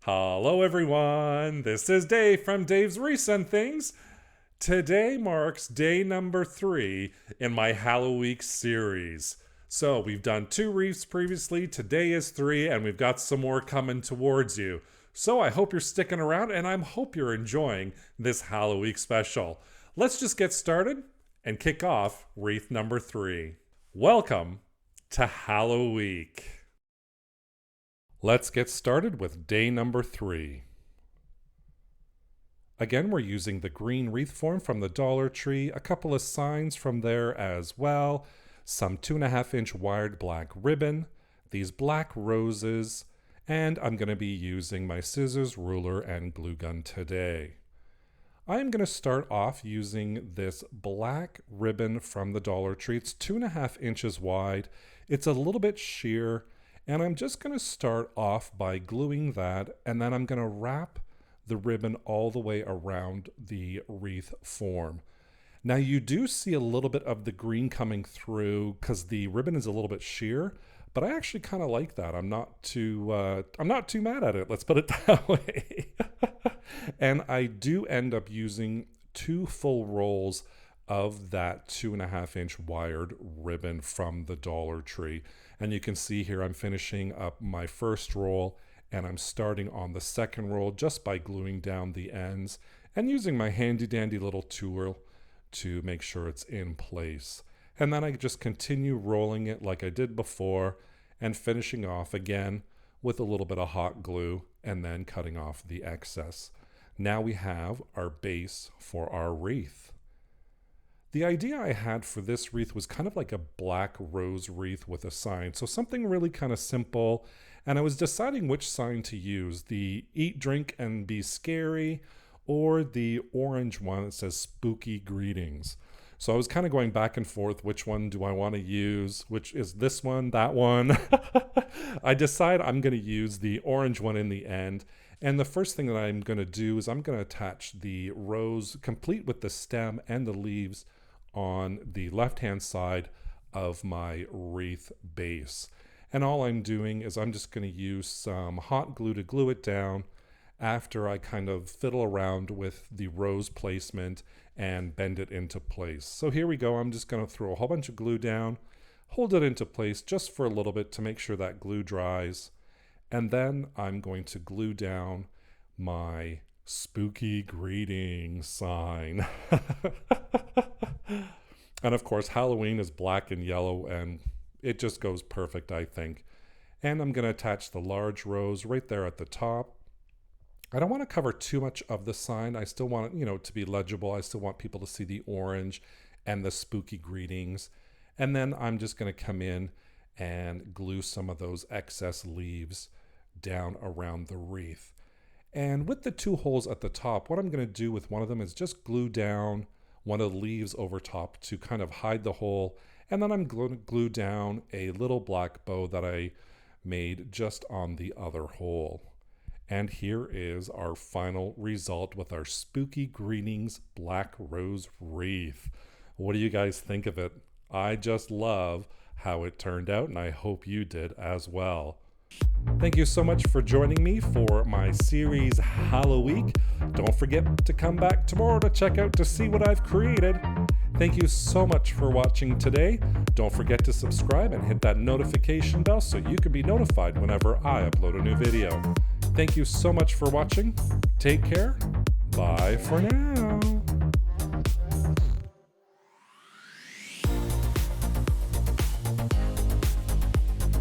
Hello everyone, this is Dave from Dave's Wreaths and Things. Today marks day number 3 in my Hallo-week series. So we've done 2 wreaths previously, today is 3, and we've got some more coming towards you. So I hope you're sticking around, and I hope you're enjoying this Hallo-week special. Let's just get started and kick off wreath number 3. Welcome to Hallo-week. Let's get started with day number 3. Again, we're using the green wreath form from the Dollar Tree, a couple of signs from there as well, some 2.5-inch wired black ribbon, these black roses, and I'm going to be using my scissors, ruler, and glue gun today. I'm going to start off using this black ribbon from the Dollar Tree. It's 2.5 inches wide. It's a little bit sheer. And I'm just going to start off by gluing that, and then I'm going to wrap the ribbon all the way around the wreath form. Now you do see a little bit of the green coming through because the ribbon is a little bit sheer, but I actually kind of like that. I'm not too mad at it. Let's put it that way. And I do end up using 2 full rolls of that 2.5-inch wired ribbon from the Dollar Tree. And you can see here I'm finishing up my first roll and I'm starting on the second roll just by gluing down the ends and using my handy dandy little tool to make sure it's in place. And then I just continue rolling it like I did before and finishing off again with a little bit of hot glue and then cutting off the excess. Now we have our base for our wreath. The idea I had for this wreath was kind of like a black rose wreath with a sign. So something really kind of simple. And I was deciding which sign to use, the eat, drink, and be scary, or the orange one that says spooky greetings. So I was kind of going back and forth, which one do I want to use? Which is this one, that one? I decide I'm going to use the orange one in the end. And the first thing that I'm going to do is I'm going to attach the rose complete with the stem and the leaves on the left-hand side of my wreath base. And all I'm doing is I'm just going to use some hot glue to glue it down after I kind of fiddle around with the rose placement and bend it into place. So here we go. I'm just going to throw a whole bunch of glue down, hold it into place just for a little bit to make sure that glue dries. And then I'm going to glue down my spooky greeting sign. And of course, Halloween is black and yellow, and it just goes perfect, I think. And I'm going to attach the large rose right there at the top. I don't want to cover too much of the sign. I still want it, to be legible. I still want people to see the orange and the spooky greetings. And then I'm just going to come in and glue some of those excess leaves down around the wreath. And with the 2 holes at the top, what I'm going to do with one of them is just glue down one of the leaves over top to kind of hide the hole. And then I'm going to glue down a little black bow that I made just on the other hole. And here is our final result with our spooky greetings black rose wreath. What do you guys think of it? I just love how it turned out, and I hope you did as well. Thank you so much for joining me for my series Hallo-week. Don't forget to come back tomorrow to check out to see what I've created. Thank you so much for watching today. Don't forget to subscribe and hit that notification bell so you can be notified whenever I upload a new video. Thank you so much for watching. Take care. Bye for now.